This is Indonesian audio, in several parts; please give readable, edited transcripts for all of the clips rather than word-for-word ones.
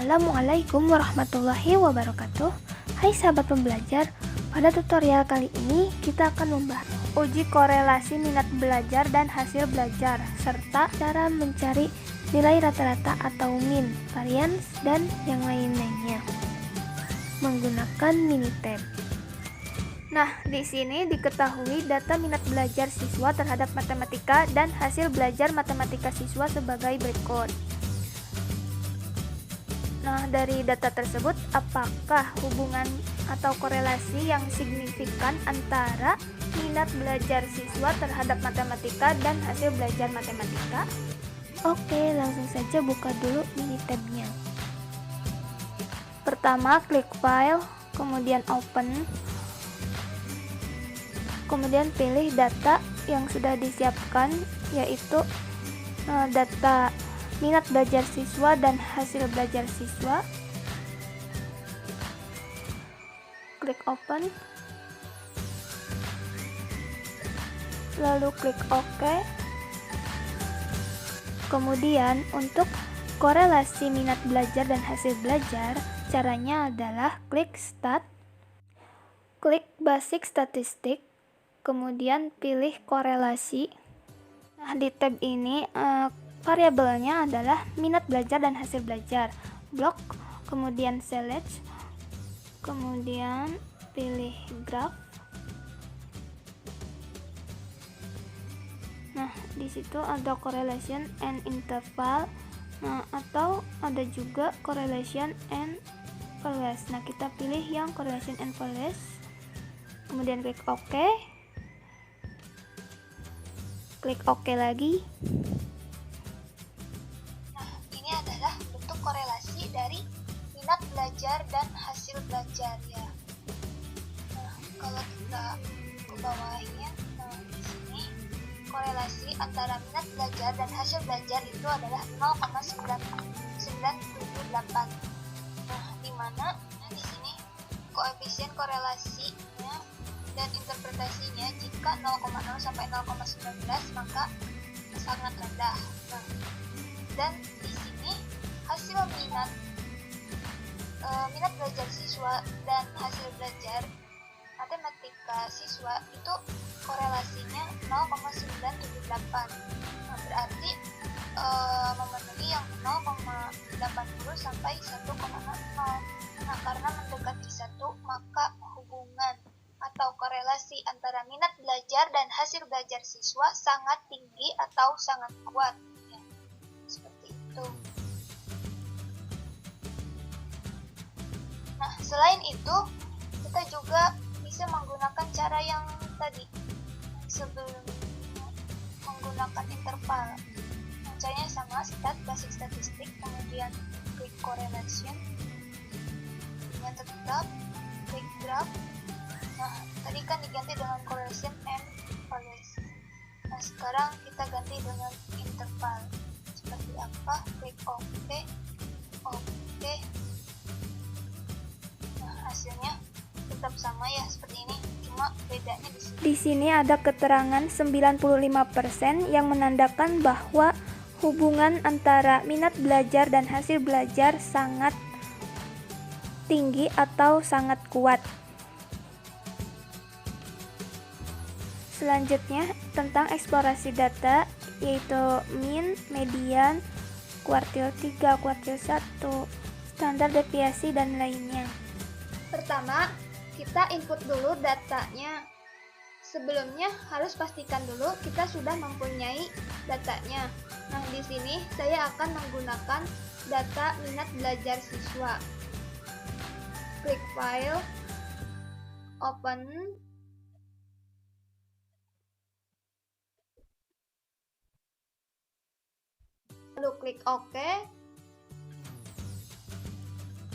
Assalamualaikum warahmatullahi wabarakatuh. Hai sahabat pembelajar, pada tutorial kali ini kita akan membahas uji korelasi minat belajar dan hasil belajar, serta cara mencari nilai rata-rata atau min, varians, dan yang lain-lainnya menggunakan Minitab. Nah, di sini diketahui data minat belajar siswa terhadap matematika dan hasil belajar matematika siswa sebagai berikut. Nah, dari data tersebut, apakah hubungan atau korelasi yang signifikan antara minat belajar siswa terhadap matematika dan hasil belajar matematika? Oke, langsung saja buka dulu Minitab-nya. Pertama, klik file, kemudian open, kemudian pilih data yang sudah disiapkan, yaitu data minat belajar siswa dan hasil belajar siswa. Klik open, lalu klik OK. Kemudian untuk korelasi minat belajar dan hasil belajar, caranya adalah klik start, klik basic statistik, kemudian pilih korelasi. Nah, di tab ini variabelnya adalah minat belajar dan hasil belajar, blok, kemudian select, kemudian pilih graph. Nah, di situ ada correlation and interval. Nah, atau ada juga correlation and values. Nah, kita pilih yang correlation and values. Kemudian klik OK. Klik OK lagi. Adalah bentuk korelasi dari minat belajar dan hasil belajar ya. Nah, kalau kita ke bawahnya, di sini korelasi antara minat belajar dan hasil belajar itu adalah 0,978. Nah, di mana di sini koefisien korelasinya dan interpretasinya jika 0,0 sampai 0,19 maka sangat rendah. Nah, dan di sini hasil minat belajar siswa dan hasil belajar matematika siswa itu korelasinya 0,978. Nah, berarti memenuhi yang 0,80 sampai 1,00. Nah, karena mendekati 1 maka hubungan atau korelasi antara minat belajar dan hasil belajar siswa sangat tinggi atau sangat kuat. Seperti itu. Nah, selain itu kita juga bisa menggunakan cara yang tadi sebelum menggunakan interval. Caranya sama, start basic statistik, kemudian klik correlation, kemudian tetap klik graph. Nah, tadi kan diganti dengan correlation and values. Nah, sekarang kita ganti dengan interval. Seperti apa? Klik OK. Nah, hasilnya tetap sama ya seperti ini, cuma bedanya di sini. Di sini ada keterangan 95% yang menandakan bahwa hubungan antara minat belajar dan hasil belajar sangat tinggi atau sangat kuat. Selanjutnya tentang eksplorasi data, yaitu min, median, kuartil 3, kuartil 1, standar deviasi, dan lainnya. Pertama, kita input dulu datanya. Sebelumnya harus pastikan dulu kita sudah mempunyai datanya. Nah, di sini saya akan menggunakan data minat belajar siswa. Klik file, open, lalu klik OK.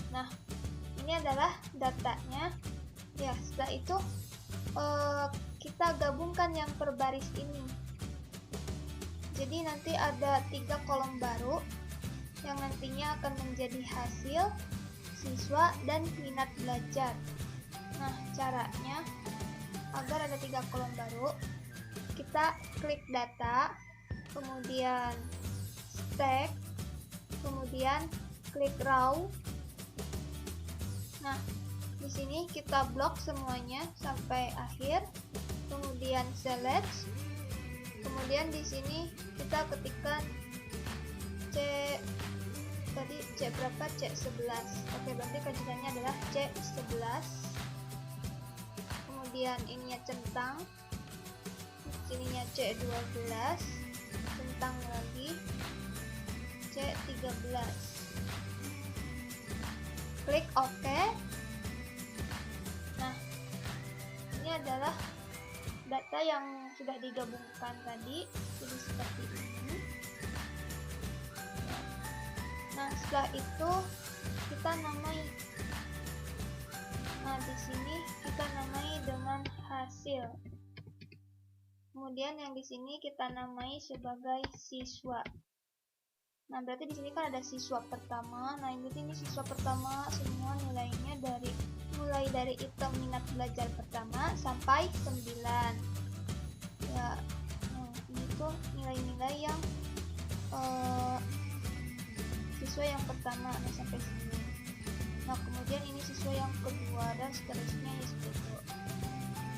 Nah, ini adalah datanya. Ya, setelah itu kita gabungkan yang per baris ini. Jadi nanti ada 3 kolom baru yang nantinya akan menjadi hasil, siswa, dan minat belajar. Nah, caranya agar ada 3 kolom baru, kita klik data, kemudian stack, kemudian klik raw. Nah, di sini kita blok semuanya sampai akhir, kemudian select, kemudian di sini kita ketikkan C berapa? C11. Oke, berarti kejutannya adalah C11. Kemudian ininya centang, sininya C12, centang lagi C13. Klik OK. Nah, ini adalah data yang sudah digabungkan tadi, jadi seperti ini. Nah, setelah itu kita namai. Nah, di sini kita namai dengan hasil. Kemudian yang di sini kita namai sebagai siswa. Nah, berarti di sini kan ada siswa pertama. Nah, ini siswa pertama semua nilainya mulai dari item minat belajar pertama sampai 9. Ya, ini tuh nilai-nilai yang siswa yang pertama, nah sampai sini. Nah, kemudian ini siswa yang kedua dan seterusnya ya seperti itu.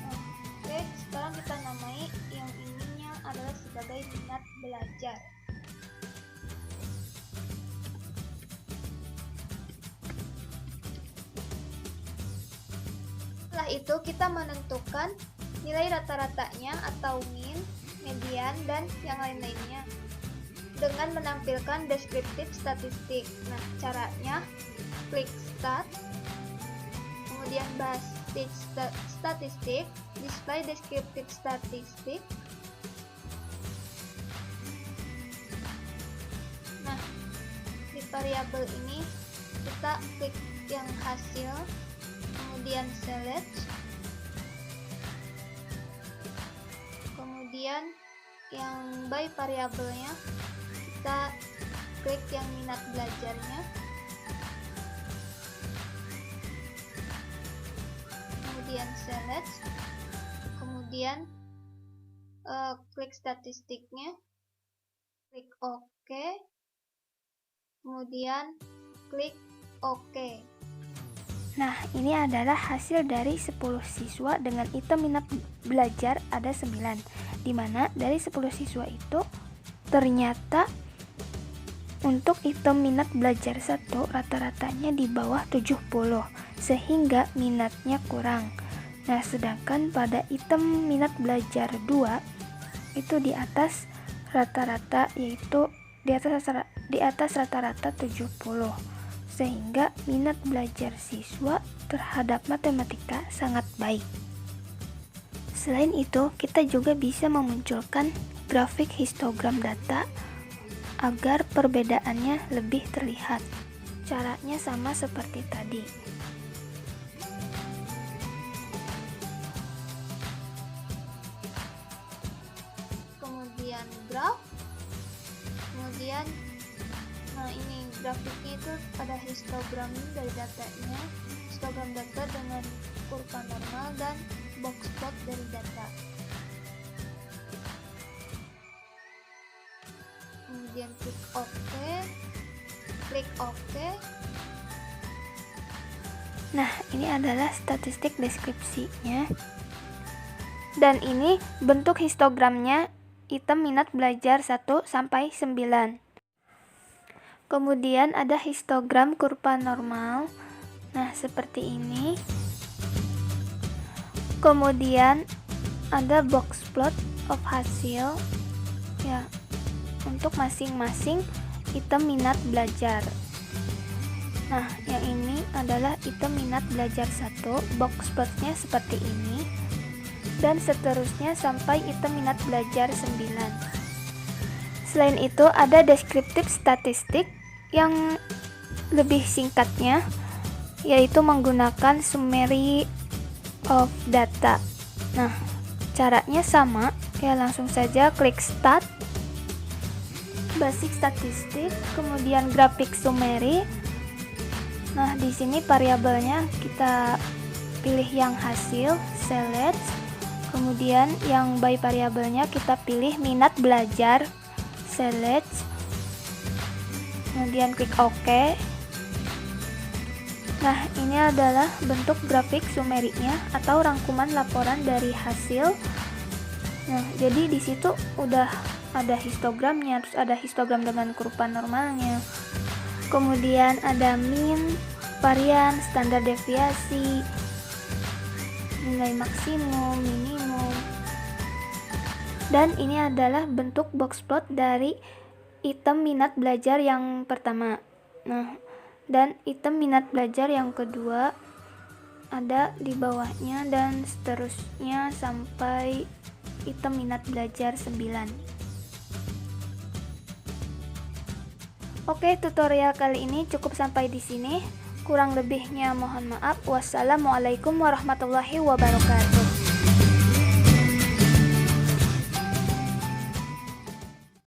Nah, oke, sekarang kita namai yang ininya adalah sebagai minat belajar. Setelah itu kita menentukan nilai rata-ratanya atau min, median, dan yang lain-lainnya dengan menampilkan deskriptif statistik. Nah, caranya klik start, kemudian bahas statistik, display deskriptif statistik. Nah, di variabel ini kita klik yang hasil, kemudian select, kemudian yang by variabelnya kita klik yang minat belajarnya, kemudian select, kemudian klik statistiknya, klik OK, kemudian klik OK. Nah, ini adalah hasil dari 10 siswa dengan item minat belajar ada 9, dimana dari 10 siswa itu ternyata untuk item minat belajar 1 rata-ratanya di bawah 70, sehingga minatnya kurang. Nah, sedangkan pada item minat belajar 2 itu di atas rata-rata, yaitu di atas rata-rata 70, sehingga minat belajar siswa terhadap matematika sangat baik. Selain itu, kita juga bisa memunculkan grafik histogram data agar perbedaannya lebih terlihat. Caranya sama seperti tadi. Kemudian graf, kemudian nah ini grafiknya itu ada histogram dari datanya, histogram data dengan kurva normal dan box plot dari data. Kemudian klik OK. Nah, ini adalah statistik deskripsinya. Dan ini bentuk histogramnya item minat belajar 1 sampai 9. Kemudian ada histogram kurva normal. Nah, seperti ini. Kemudian ada box plot of hasil ya untuk masing-masing item minat belajar. Nah, yang ini adalah item minat belajar 1, box plotnya seperti ini, dan seterusnya sampai item minat belajar 9. Selain itu ada deskriptif statistik yang lebih singkatnya, yaitu menggunakan summary of data. Nah, caranya sama, ya langsung saja klik start, basic statistik, kemudian grafik summary. Nah, di sini variabelnya kita pilih yang hasil, select, kemudian yang by variabelnya kita pilih minat belajar, select, kemudian klik OK, Nah, ini adalah bentuk grafik sumeriknya atau rangkuman laporan dari hasil. Nah, jadi di situ udah ada histogramnya, terus ada histogram dengan kurva normalnya. Kemudian ada mean, varian, standar deviasi, nilai maksimum, minimum. Dan ini adalah bentuk box plot dari item minat belajar yang pertama. Nah, dan item minat belajar yang kedua ada di bawahnya dan seterusnya sampai item minat belajar 9. Oke, tutorial kali ini cukup sampai di sini. Kurang lebihnya mohon maaf. Wassalamualaikum warahmatullahi wabarakatuh.